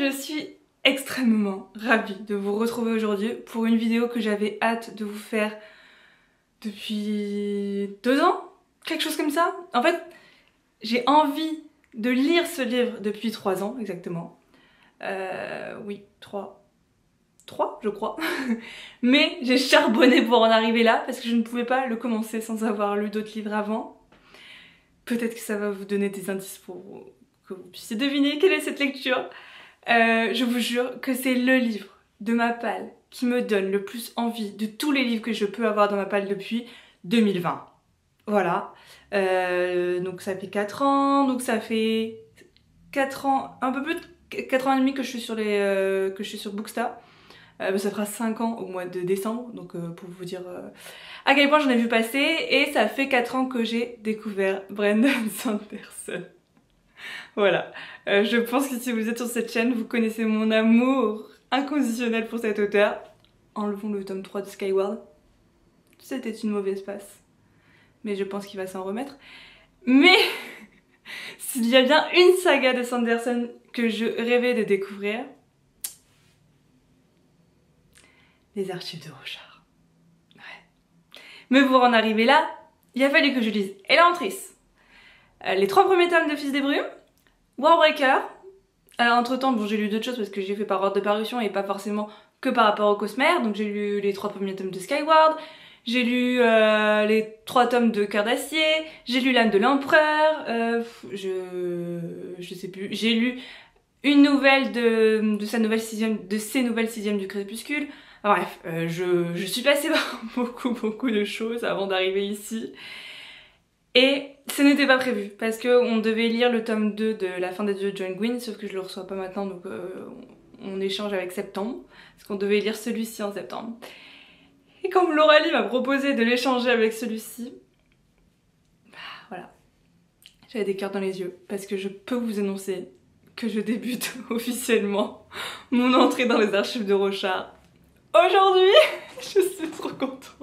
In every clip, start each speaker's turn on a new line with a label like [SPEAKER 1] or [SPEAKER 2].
[SPEAKER 1] je suis extrêmement ravie de vous retrouver aujourd'hui pour une vidéo que j'avais hâte de vous faire depuis 2 ans, quelque chose comme ça. En fait, j'ai envie de lire ce livre depuis 3 ans exactement. Oui, 3 je crois. Mais j'ai charbonné pour en arriver là parce que je ne pouvais pas le commencer sans avoir lu d'autres livres avant. Peut-être que ça va vous donner des indices pour que vous puissiez deviner quelle est cette lecture. Je vous jure que c'est le livre de ma palle qui me donne le plus envie de tous les livres que je peux avoir dans ma palle depuis 2020. Voilà. Donc ça fait 4 ans, donc ça fait 4 ans, un peu plus de 4 ans et demi que je suis sur Bookstar. Ça fera 5 ans au mois de décembre, donc pour vous dire à quel point j'en ai vu passer. Et ça fait 4 ans que j'ai découvert Brandon Sanderson. Voilà, je pense que si vous êtes sur cette chaîne, vous connaissez mon amour inconditionnel pour cet auteur. Enlevons le tome 3 de Skyward. C'était une mauvaise passe, mais je pense qu'il va s'en remettre. Mais s'il y a bien une saga de Sanderson que je rêvais de découvrir, les Archives de Rochard. Ouais. Mais pour en arriver là, il a fallu que je lise Elantris, les 3 premiers tomes de Fils des Brumes, Warbreaker. Alors entre temps, bon, j'ai lu d'autres choses parce que j'ai fait par ordre de parution et pas forcément que par rapport au Cosmere. Donc j'ai lu les 3 premiers tomes de Skyward, j'ai lu les 3 tomes de Cœur d'Acier, j'ai lu L'âme de l'Empereur, je sais plus, j'ai lu une nouvelle de ses nouvelles 6e du Crépuscule. Enfin, bref, je suis passée par beaucoup de choses avant d'arriver ici. Et ce n'était pas prévu parce qu'on devait lire le tome 2 de La fin des dieux de John Gwynne, sauf que je le reçois pas maintenant, donc on échange avec septembre, parce qu'on devait lire celui-ci en septembre. Et quand Lauralie m'a proposé de l'échanger avec celui-ci, bah voilà, j'avais des cœurs dans les yeux, parce que je peux vous annoncer que je débute officiellement mon entrée dans les Archives de Rochard. Aujourd'hui, je suis trop contente.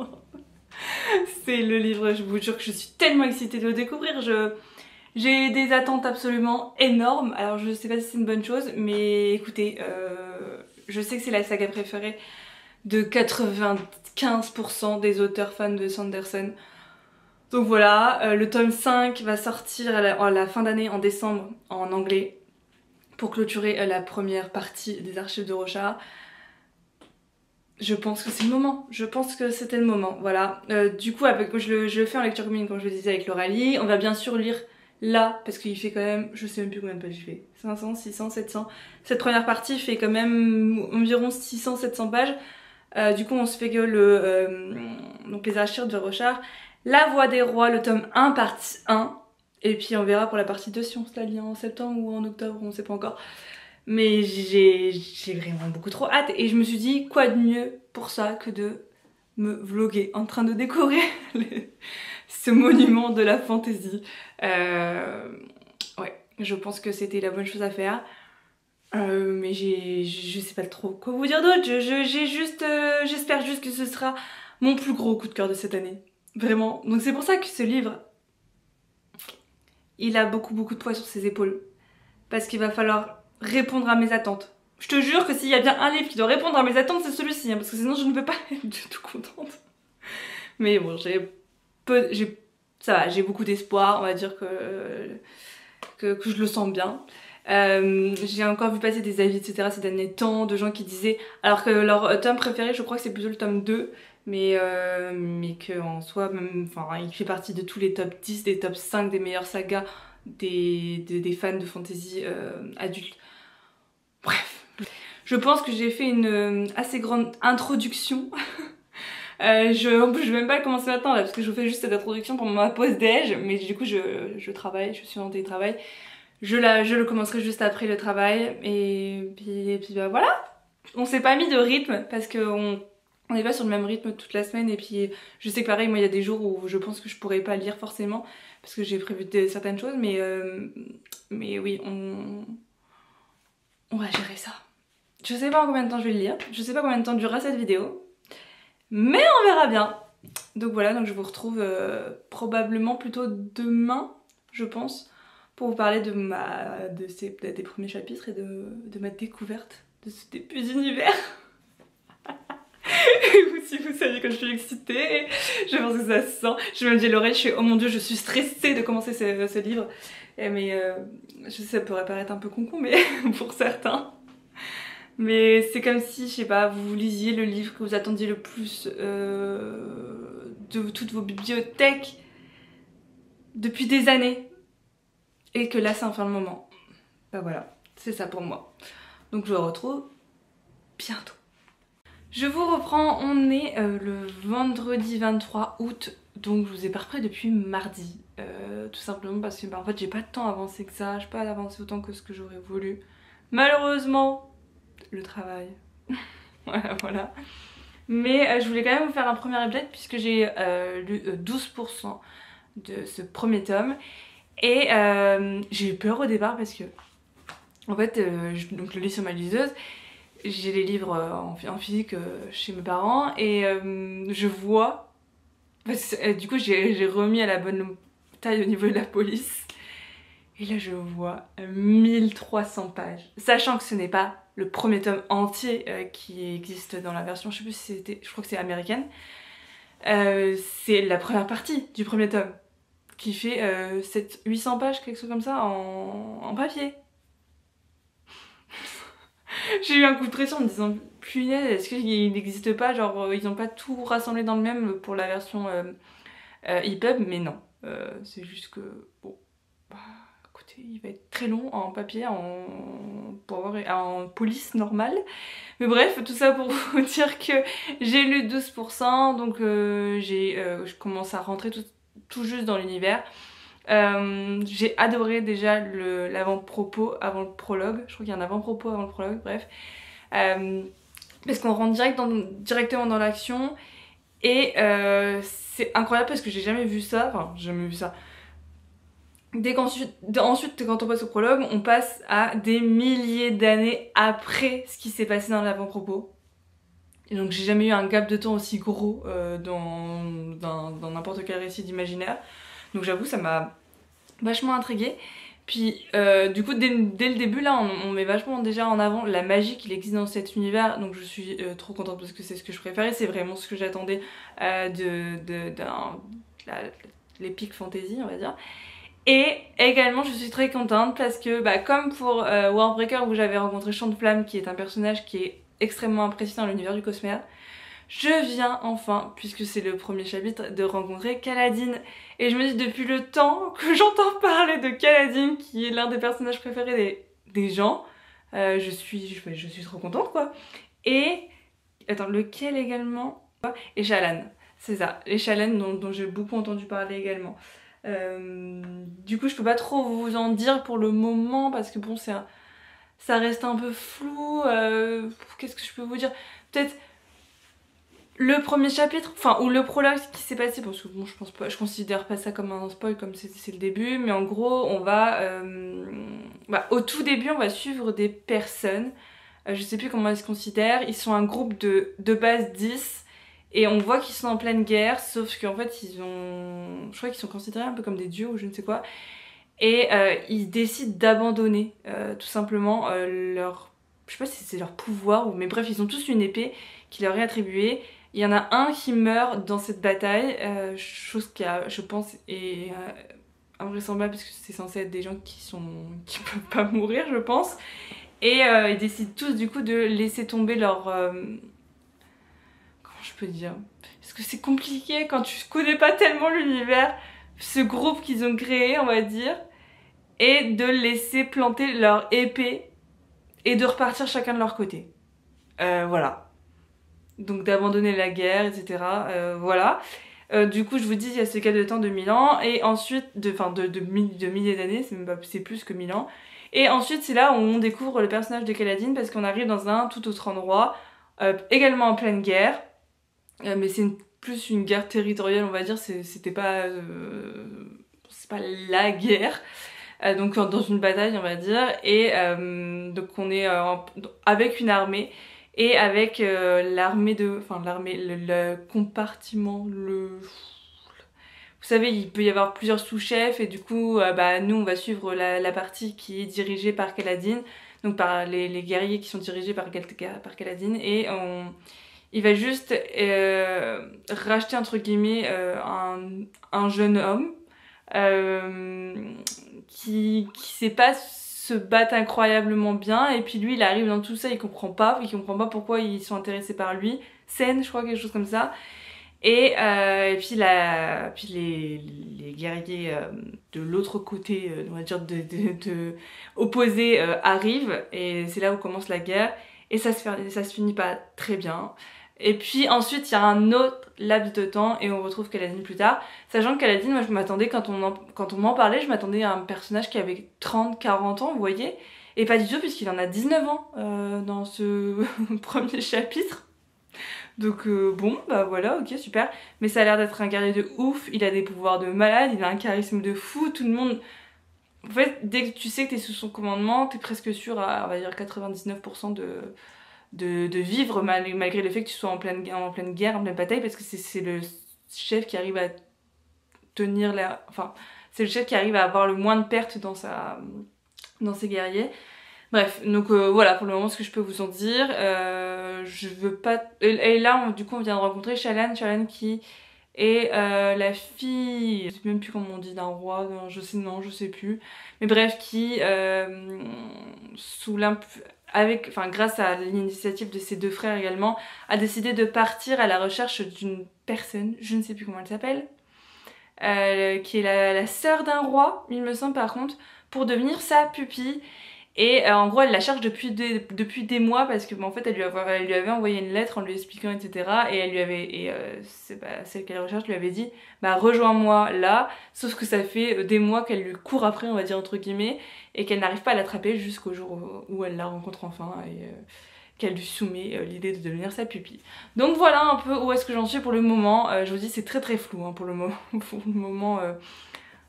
[SPEAKER 1] C'est le livre, je vous jure que je suis tellement excitée de le découvrir. J'ai des attentes absolument énormes. Alors je sais pas si c'est une bonne chose, mais écoutez, je sais que c'est la saga préférée de 95% des auteurs fans de Sanderson. Donc voilà, le tome 5 va sortir à la fin d'année, en décembre, en anglais, pour clôturer la première partie des Archives de Rochard. Je pense que c'est le moment, je pense que c'était le moment, voilà. Du coup, je le fais en lecture commune, comme je le disais, avec Lauralie. On va bien sûr lire là, parce qu'il fait quand même, je sais même plus combien de pages il fait, 500, 600, 700. Cette première partie fait quand même environ 600, 700 pages. Du coup, on se fait que donc les Archives de Rochard, La Voix des Rois, le tome 1, partie 1. Et puis on verra pour la partie 2 si on se la lit en septembre ou en octobre, on sait pas encore. Mais j'ai vraiment beaucoup trop hâte et je me suis dit quoi de mieux pour ça que de me vloguer en train de décorer ce monument de la fantaisie. Ouais, je pense que c'était la bonne chose à faire. Mais je sais pas trop quoi vous dire d'autre. J'espère juste que ce sera mon plus gros coup de cœur de cette année. Vraiment. Donc c'est pour ça que ce livre, il a beaucoup de poids sur ses épaules. Parce qu'il va falloir répondre à mes attentes. Je te jure que s'il y a bien un livre qui doit répondre à mes attentes, c'est celui-ci, hein, parce que sinon je ne peux pas être du tout contente. Mais bon, ça va, j'ai beaucoup d'espoir, on va dire que je le sens bien. J'ai encore vu passer des avis, etc. ces derniers temps, de gens qui disaient, alors que leur tome préféré, je crois que c'est plutôt le tome 2, mais qu'en soi, même, enfin, il fait partie de tous les top 10, des top 5 des meilleures sagas des fans de fantasy adultes. Bref, je pense que j'ai fait une assez grande introduction. En plus je vais même pas le commencer maintenant là parce que je vous fais juste cette introduction pour ma pause déj, mais du coup je travaille, je suis en télétravail. Je le commencerai juste après le travail et puis bah voilà. On s'est pas mis de rythme parce qu'on n'est pas sur le même rythme toute la semaine et puis je sais que pareil moi il y a des jours où je pense que je pourrais pas lire forcément parce que j'ai prévu certaines choses mais oui on va gérer ça. Je sais pas en combien de temps je vais le lire, je sais pas combien de temps durera cette vidéo, mais on verra bien. Donc voilà, donc je vous retrouve probablement plutôt demain, je pense, pour vous parler des premiers chapitres et de ma découverte de ce début d'univers. Si vous saviez comme je suis excitée, je pense que ça se sent. Je me dis à l'oreille, je fais oh mon dieu, je suis stressée de commencer ce livre. Mais je sais, ça pourrait paraître un peu con, mais pour certains. Mais c'est comme si, je sais pas, vous lisiez le livre que vous attendiez le plus de toutes vos bibliothèques depuis des années. Et que là, c'est enfin le moment. Bah voilà, c'est ça pour moi. Donc je vous retrouve bientôt. Je vous reprends, on est le vendredi 23 août, donc je vous ai pas repris depuis mardi. Tout simplement parce que en fait j'ai pas tant avancé que ça, j'ai pas avancé autant que ce que j'aurais voulu. Malheureusement, le travail. Voilà. Mais je voulais quand même vous faire un premier update puisque j'ai lu 12% de ce premier tome. Et j'ai eu peur au départ parce que en fait donc je le lis sur ma liseuse. J'ai les livres en physique chez mes parents et je vois, parce que, du coup j'ai remis à la bonne taille au niveau de la police et là je vois 1300 pages, sachant que ce n'est pas le premier tome entier qui existe dans la version, je sais plus si c'était, je crois que c'est américaine, c'est la première partie du premier tome qui fait 800 pages, quelque chose comme ça en papier. J'ai eu un coup de pression en me disant punaise, est-ce qu'il n'existe pas, genre ils n'ont pas tout rassemblé dans le même pour la version EPUB, mais non, c'est juste que bon, bah écoutez, il va être très long en papier, en police normale, mais bref, tout ça pour vous dire que j'ai lu 12%, donc je commence à rentrer tout juste dans l'univers. J'ai adoré déjà l'avant-propos avant le prologue, je crois qu'il y a un avant-propos avant le prologue, bref. Parce qu'on rentre directement dans l'action et c'est incroyable parce que j'ai jamais vu ça, enfin jamais vu ça. Ensuite, quand on passe au prologue, on passe à des milliers d'années après ce qui s'est passé dans l'avant-propos. Et donc j'ai jamais eu un gap de temps aussi gros dans n'importe quel récit d'imaginaire. Donc j'avoue, ça m'a vachement intriguée. Puis du coup, dès le début, là, on met vachement déjà en avant la magie qu'il existe dans cet univers. Donc je suis trop contente parce que c'est ce que je préférais. C'est vraiment ce que j'attendais de l'épique fantasy, on va dire. Et également, je suis très contente parce que, bah, comme pour Warbreaker où j'avais rencontré Chant de Flamme, qui est un personnage qui est extrêmement impressionnant dans l'univers du Cosmere, je viens enfin, puisque c'est le premier chapitre, de rencontrer Kaladin. Et je me dis depuis le temps que j'entends parler de Kaladin, qui est l'un des personnages préférés des gens, je suis trop contente quoi. Et, attends, lequel également? Et Shallan, c'est ça, et Shallan dont j'ai beaucoup entendu parler également. Du coup je peux pas trop vous en dire pour le moment parce que bon ça reste un peu flou. Qu'est-ce que je peux vous dire? Peut-être le premier chapitre, enfin, ou le prologue, ce qui s'est passé, parce que bon, je considère pas ça comme un spoil, comme c'est le début, mais en gros, on va, au tout début, on va suivre des personnes, je sais plus comment ils se considèrent, ils sont un groupe de base 10, et on voit qu'ils sont en pleine guerre, sauf qu'en fait, je crois qu'ils sont considérés un peu comme des dieux, ou je ne sais quoi, et ils décident d'abandonner, tout simplement, leur, je sais pas si c'est leur pouvoir, mais bref, ils ont tous une épée qui leur est attribuée. Il y en a un qui meurt dans cette bataille, chose qui je pense est invraisemblable parce que c'est censé être des gens qui peuvent pas mourir je pense. Et ils décident tous du coup de laisser tomber leur... comment je peux dire? Parce que c'est compliqué quand tu connais pas tellement l'univers, ce groupe qu'ils ont créé on va dire, et de laisser planter leur épée et de repartir chacun de leur côté. Voilà. Donc d'abandonner la guerre, etc. Voilà. Du coup, je vous dis, il y a ce cas de temps de 1000 ans, et ensuite, de milliers d'années, c'est plus que 1000 ans. Et ensuite, c'est là où on découvre le personnage de Kaladin, parce qu'on arrive dans un tout autre endroit, également en pleine guerre, mais c'est plus une guerre territoriale, on va dire, c'est pas la guerre. Donc dans une bataille, on va dire, et donc on est avec une armée, et avec l'armée le compartiment, vous savez, il peut y avoir plusieurs sous-chefs et du coup, bah, nous on va suivre la partie qui est dirigée par Kaladin, donc par les guerriers qui sont dirigés par Kaladin, et il va juste racheter entre guillemets un jeune homme qui sait pas se battre incroyablement bien, et puis lui il arrive dans tout ça, il comprend pas pourquoi ils sont intéressés par lui, Sen je crois, quelque chose comme ça. Et puis, les guerriers de l'autre côté, on va dire opposés, arrivent, et c'est là où commence la guerre, et ça se finit pas très bien. Et puis ensuite il y a un autre laps de temps et on retrouve Kaladin plus tard, sachant que Kaladin, moi je m'attendais, quand on m'en parlait, je m'attendais à un personnage qui avait 30-40 ans, vous voyez, et pas du tout, puisqu'il en a 19 ans dans ce premier chapitre. Donc bon, bah voilà, ok, super. Mais ça a l'air d'être un guerrier de ouf, il a des pouvoirs de malade, il a un charisme de fou, tout le monde... En fait, dès que tu sais que t'es sous son commandement, t'es presque sûr à, on va dire, 99% de vivre malgré le fait que tu sois en pleine guerre, en pleine bataille, parce que c'est le chef qui arrive à tenir la... Enfin, c'est le chef qui arrive à avoir le moins de pertes dans ses guerriers. Bref, donc voilà pour le moment ce que je peux vous en dire. Je veux pas... Et là, du coup, on vient de rencontrer Shallan qui est la fille... Je sais même plus comment on dit, d'un roi, je sais plus. Mais bref, qui, grâce à l'initiative de ses deux frères également, a décidé de partir à la recherche d'une personne, je ne sais plus comment elle s'appelle, qui est la sœur d'un roi, il me semble par contre, pour devenir sa pupille. Et en gros elle la cherche depuis des mois, parce que en fait elle lui avait envoyé une lettre en lui expliquant, etc. Et elle lui avait, celle qu'elle recherche lui avait dit bah rejoins-moi là, sauf que ça fait des mois qu'elle lui court après, on va dire entre guillemets, et qu'elle n'arrive pas à l'attraper jusqu'au jour où elle la rencontre enfin, et qu'elle lui soumet l'idée de devenir sa pupille. Donc voilà un peu où est-ce que j'en suis pour le moment. Je vous dis c'est très flou hein, pour le moment,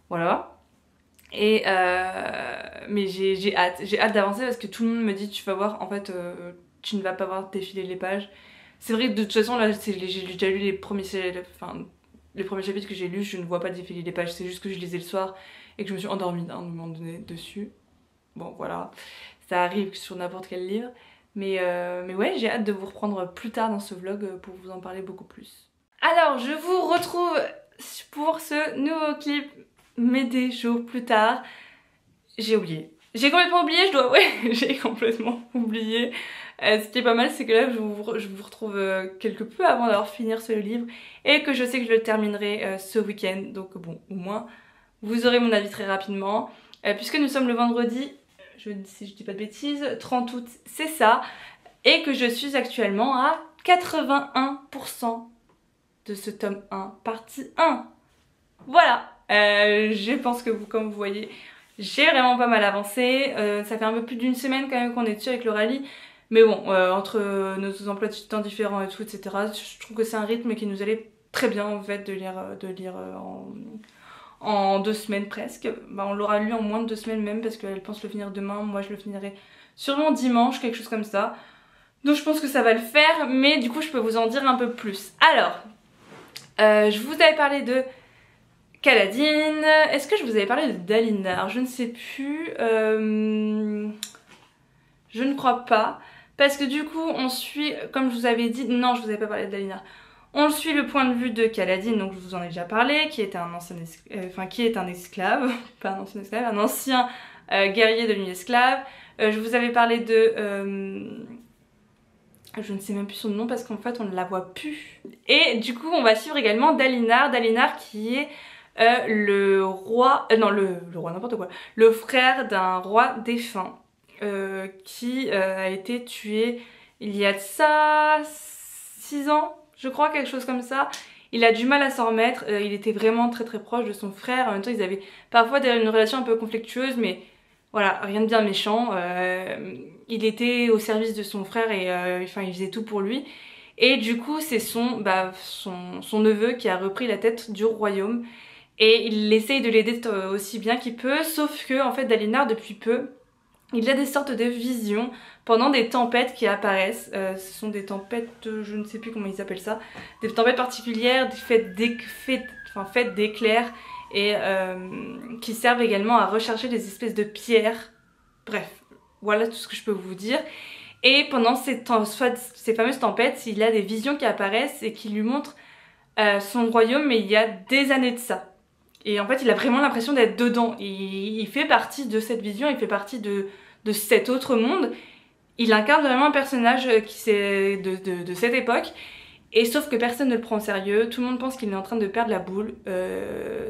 [SPEAKER 1] voilà. Et mais j'ai hâte d'avancer, parce que tout le monde me dit tu vas voir, en fait tu ne vas pas voir défiler les pages. C'est vrai que de toute façon là j'ai déjà lu les premiers chapitres que j'ai lus, je ne vois pas défiler les pages, c'est juste que je lisais le soir et que je me suis endormie à un moment donné dessus. Bon voilà, ça arrive sur n'importe quel livre, mais ouais, j'ai hâte de vous reprendre plus tard dans ce vlog pour vous en parler beaucoup plus. Alors je vous retrouve pour ce nouveau clip, mais des jours plus tard. J'ai oublié. J'ai complètement oublié, je dois... Ouais, j'ai complètement oublié. Ce qui est pas mal, c'est que là, je vous retrouve quelque peu avant d'avoir fini ce livre, et que je sais que je le terminerai ce week-end. Donc bon, au moins, vous aurez mon avis très rapidement. Puisque nous sommes le vendredi, si je dis pas de bêtises, 30 août, c'est ça. Et que je suis actuellement à 81% de ce tome 1, partie 1. Voilà. Je pense que comme vous voyez, j'ai vraiment pas mal avancé. Ça fait un peu plus d'une semaine quand même qu'on est dessus avec le rallye. Mais bon, entre nos emplois de temps différents et tout, etc., je trouve que c'est un rythme qui nous allait très bien en fait de lire en 2 semaines presque. Bah, on l'aura lu en moins de 2 semaines même, parce qu'elle pense le finir demain. Moi je le finirai sûrement dimanche, quelque chose comme ça. Donc je pense que ça va le faire, mais du coup je peux vous en dire un peu plus. Alors, je vous avais parlé de Kaladin. Est-ce que je vous avais parlé de Dalinar? Je ne sais plus. Je ne crois pas. Parce que du coup, on suit, comme je vous avais dit, non, je vous avais pas parlé de Dalinar. On suit le point de vue de Kaladin, donc je vous en ai déjà parlé, qui est un ancien qui est un esclave, pas un ancien esclave, un ancien guerrier devenu esclave. Je vous avais parlé de... je ne sais même plus son nom parce qu'en fait on ne la voit plus. Et du coup on va suivre également Dalinar. Dalinar qui est le roi... non, le roi n'importe quoi. Le frère d'un roi défunt qui a été tué il y a de ça 6 ans, je crois, quelque chose comme ça. Il a du mal à s'en remettre, il était vraiment très proche de son frère. En même temps ils avaient parfois une relation un peu conflictueuse, mais voilà, rien de bien méchant. Il était au service de son frère et enfin il faisait tout pour lui. Et du coup c'est son neveu qui a repris la tête du royaume. Et il essaye de l'aider aussi bien qu'il peut, sauf que en fait Dalinar depuis peu, il a des sortes de visions pendant des tempêtes qui apparaissent. Ce sont des tempêtes, je ne sais plus comment ils appellent ça, des tempêtes particulières, faites d'éclairs et qui servent également à rechercher des espèces de pierres. Bref, voilà tout ce que je peux vous dire. Et pendant ces fameuses tempêtes, il a des visions qui apparaissent et qui lui montrent son royaume, mais il y a des années de ça. Et en fait, il a vraiment l'impression d'être dedans. Il fait partie de cette vision, il fait partie de cet autre monde. Il incarne vraiment un personnage de cette époque. Et sauf que personne ne le prend au sérieux, tout le monde pense qu'il est en train de perdre la boule.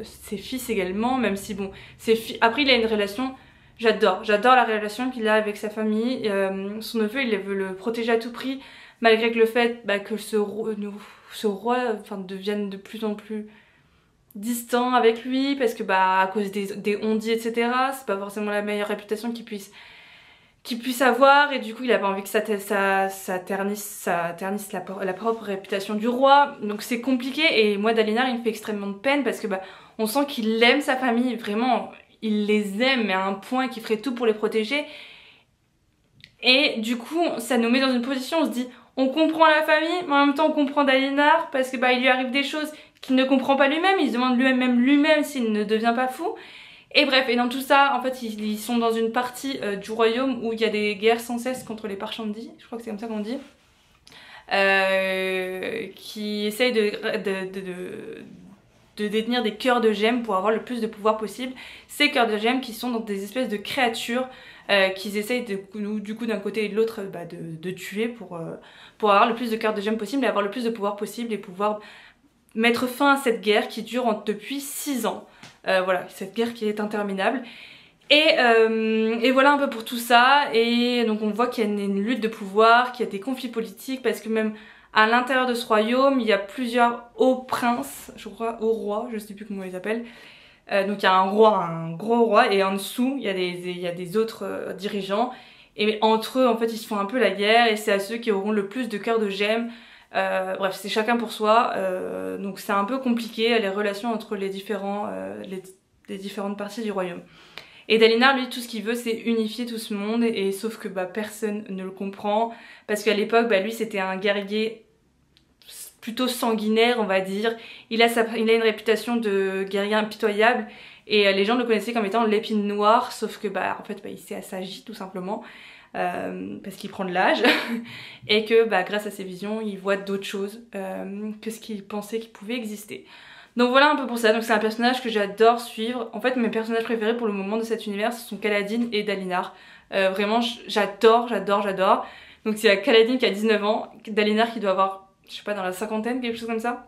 [SPEAKER 1] Ses fils également, même si bon, après il a une relation, j'adore la relation qu'il a avec sa famille. Son neveu, il veut le protéger à tout prix, malgré que le fait que ce roi devienne de plus en plus distant avec lui, parce que à cause des on-dit, etc. C'est pas forcément la meilleure réputation qu'il puisse avoir, et du coup il a pas envie que ça ternisse la propre réputation du roi. Donc c'est compliqué, et moi Dalinar il me fait extrêmement de peine parce que on sent qu'il aime sa famille, vraiment il les aime, mais à un point qu'il ferait tout pour les protéger. Et du coup ça nous met dans une position, on se dit on comprend la famille, mais en même temps on comprend Dalinar parce que il lui arrive des choses qu'il ne comprend pas lui-même, il se demande lui-même s'il ne devient pas fou. Et bref, et dans tout ça, en fait, ils sont dans une partie du royaume où il y a des guerres sans cesse contre les Parchandis, je crois que c'est comme ça qu'on dit, qui essayent de détenir des cœurs de gemmes pour avoir le plus de pouvoir possible. Ces cœurs de gemmes qui sont dans des espèces de créatures qu'ils essayent du coup d'un côté et de l'autre de tuer pour avoir le plus de cœurs de gemmes possible et avoir le plus de pouvoir possible et pouvoir mettre fin à cette guerre qui dure depuis 6 ans. Voilà, cette guerre qui est interminable. Et voilà un peu pour tout ça. Et donc on voit qu'il y a une lutte de pouvoir, qu'il y a des conflits politiques, parce que même à l'intérieur de ce royaume, il y a plusieurs hauts princes, je crois, hauts rois, je sais plus comment ils les appellent. Donc il y a un roi, un gros roi, et en dessous, il y a des autres dirigeants. Et entre eux, en fait, ils se font un peu la guerre, et c'est à ceux qui auront le plus de cœurs de gemmes. Bref, c'est chacun pour soi, donc c'est un peu compliqué les relations entre les différentes parties du royaume. Et Dalinar, lui, tout ce qu'il veut, c'est unifier tout ce monde, et sauf que personne ne le comprend, parce qu'à l'époque, lui, c'était un guerrier plutôt sanguinaire, on va dire. Il a une réputation de guerrier impitoyable, et les gens le connaissaient comme étant l'épine noire, sauf que en fait, il s'est assagi tout simplement. Parce qu'il prend de l'âge et que grâce à ses visions il voit d'autres choses que ce qu'il pensait qu'il pouvait exister. Donc voilà un peu pour ça. Donc c'est un personnage que j'adore suivre. En fait mes personnages préférés pour le moment de cet univers ce sont Kaladin et Dalinar. Vraiment j'adore. Donc il y a Kaladin qui a 19 ans, Dalinar qui doit avoir je sais pas dans la cinquantaine, quelque chose comme ça.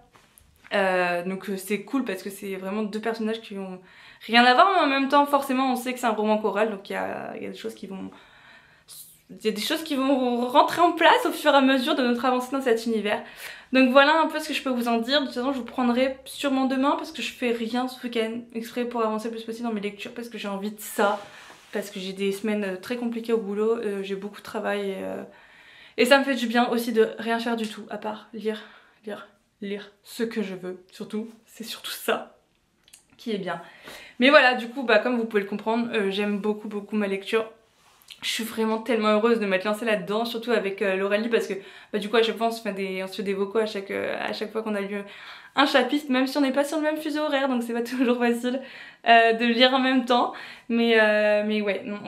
[SPEAKER 1] Donc c'est cool parce que c'est vraiment deux personnages qui ont rien à voir, mais en même temps forcément on sait que c'est un roman choral, donc il y a des choses qui vont rentrer en place au fur et à mesure de notre avancée dans cet univers. Donc voilà un peu ce que je peux vous en dire. De toute façon je vous prendrai sûrement demain parce que je fais rien ce week-end exprès pour avancer le plus possible dans mes lectures, parce que j'ai envie de ça, parce que j'ai des semaines très compliquées au boulot, j'ai beaucoup de travail et ça me fait du bien aussi de rien faire du tout à part lire ce que je veux. Surtout, c'est surtout ça qui est bien. Mais voilà, du coup comme vous pouvez le comprendre, j'aime beaucoup ma lecture. Je suis vraiment tellement heureuse de m'être lancée là-dedans, surtout avec l'Aurélie, parce que du coup à chaque fois on se fait des vocaux à chaque fois qu'on a lu un chapitre, même si on n'est pas sur le même fuseau horaire, donc c'est pas toujours facile de lire en même temps. Mais ouais, non,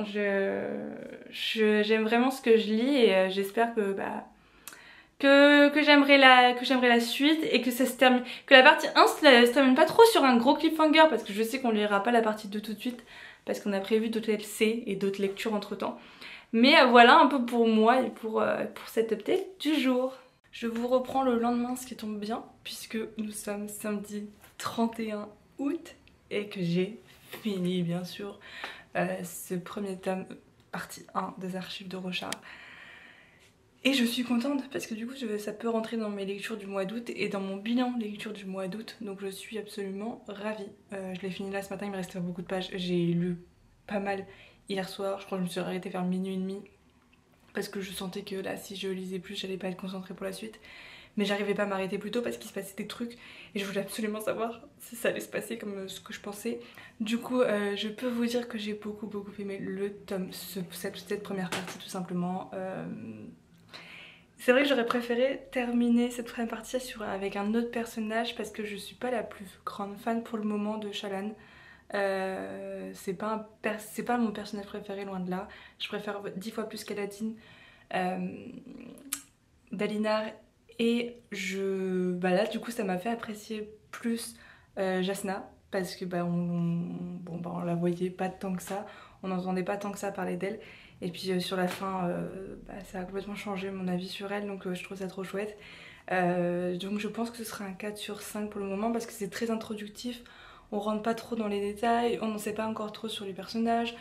[SPEAKER 1] j'aime vraiment ce que je lis, et j'espère que j'aimerais la suite, et que ça se termine, que la partie 1 se termine pas trop sur un gros cliffhanger, parce que je sais qu'on lira pas la partie 2 tout de suite, parce qu'on a prévu d'autres LC et d'autres lectures entre temps. Mais voilà un peu pour moi et pour cette update du jour. Je vous reprends le lendemain, ce qui tombe bien, puisque nous sommes samedi 31 août et que j'ai fini bien sûr ce premier tome, partie 1 des archives de Rochard. Et je suis contente parce que du coup ça peut rentrer dans mes lectures du mois d'août et dans mon bilan lecture du mois d'août, donc je suis absolument ravie. Je l'ai fini là ce matin, il me restait beaucoup de pages, j'ai lu pas mal hier soir, je crois que je me suis arrêtée vers minuit et demi parce que je sentais que là si je lisais plus j'allais pas être concentrée pour la suite, mais j'arrivais pas à m'arrêter plus tôt parce qu'il se passait des trucs et je voulais absolument savoir si ça allait se passer comme ce que je pensais. Du coup je peux vous dire que j'ai beaucoup aimé le tome, cette première partie tout simplement. C'est vrai que j'aurais préféré terminer cette première partie avec un autre personnage parce que je suis pas la plus grande fan pour le moment de Shallan. C'est pas mon personnage préféré, loin de là. Je préfère 10 fois plus Kaladin, Dalinar, et bah là du coup ça m'a fait apprécier plus Jasnah parce que on la voyait pas tant que ça, on n'entendait pas tant que ça parler d'elle. Et puis sur la fin, ça a complètement changé mon avis sur elle, donc je trouve ça trop chouette. Donc je pense que ce sera un 4 sur 5 pour le moment parce que c'est très introductif, on rentre pas trop dans les détails, on n'en sait pas encore trop sur les personnages,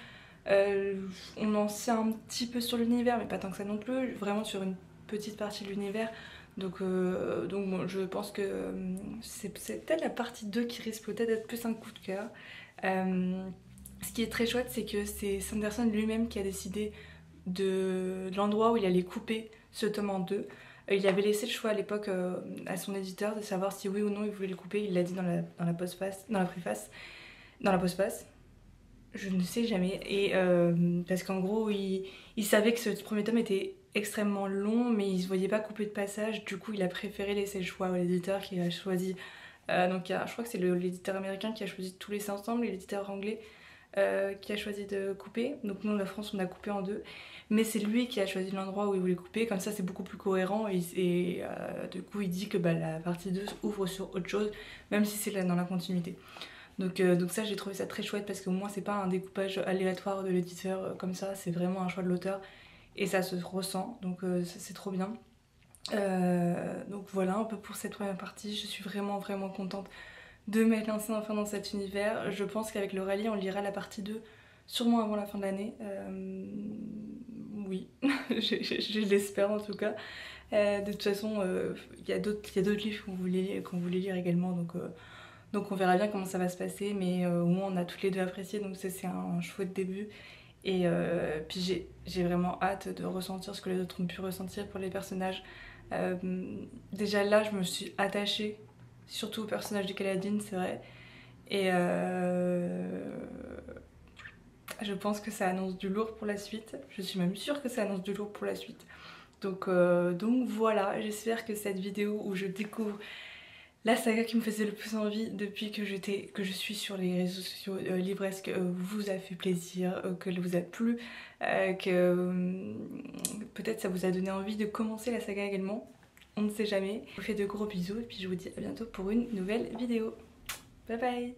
[SPEAKER 1] on en sait un petit peu sur l'univers mais pas tant que ça non plus, vraiment sur une petite partie de l'univers. Donc bon, je pense que c'est peut-être la partie 2 qui risque peut-être d'être plus un coup de cœur. Ce qui est très chouette, c'est que c'est Sanderson lui-même qui a décidé de l'endroit où il allait couper ce tome en deux. Il avait laissé le choix à l'époque à son éditeur de savoir si oui ou non il voulait le couper. Il l'a dit dans la postface, dans la préface, dans la postface. Je ne sais jamais. Et parce qu'en gros, il savait que ce premier tome était extrêmement long, mais il ne se voyait pas couper de passage. Du coup, il a préféré laisser le choix à l'éditeur qui a choisi. Donc, je crois que c'est l'éditeur américain qui a choisi tous les ensemble et l'éditeur anglais qui a choisi de couper. Donc, nous, la France, on a coupé en deux. Mais c'est lui qui a choisi l'endroit où il voulait couper. Comme ça, c'est beaucoup plus cohérent. Et du coup, il dit que la partie 2 ouvre sur autre chose, même si c'est là dans la continuité. Donc ça, j'ai trouvé ça très chouette parce qu'au moins c'est pas un découpage aléatoire de l'éditeur comme ça, c'est vraiment un choix de l'auteur et ça se ressent, donc c'est trop bien. Donc voilà un peu pour cette première partie, je suis vraiment contente de m'être lancée enfin dans cet univers. Je pense qu'avec le rallye on lira la partie 2 sûrement avant la fin de l'année. Oui, je l'espère en tout cas. De toute façon, il y a d'autres livres qu'on voulait lire également, donc on verra bien comment ça va se passer, mais au moins on a toutes les deux apprécié, donc ça c'est un chouette début. Et puis j'ai vraiment hâte de ressentir ce que les autres ont pu ressentir pour les personnages. Déjà là je me suis attachée surtout au personnage de Kaladin, c'est vrai. Et je pense que ça annonce du lourd pour la suite. Je suis même sûre que ça annonce du lourd pour la suite. Donc voilà, j'espère que cette vidéo où je découvre la saga qui me faisait le plus envie depuis que je suis sur les réseaux sociaux livresques vous a fait plaisir, qu'elle vous a plu, que peut-être ça vous a donné envie de commencer la saga également. On ne sait jamais. Je vous fais de gros bisous et puis je vous dis à bientôt pour une nouvelle vidéo. Bye bye.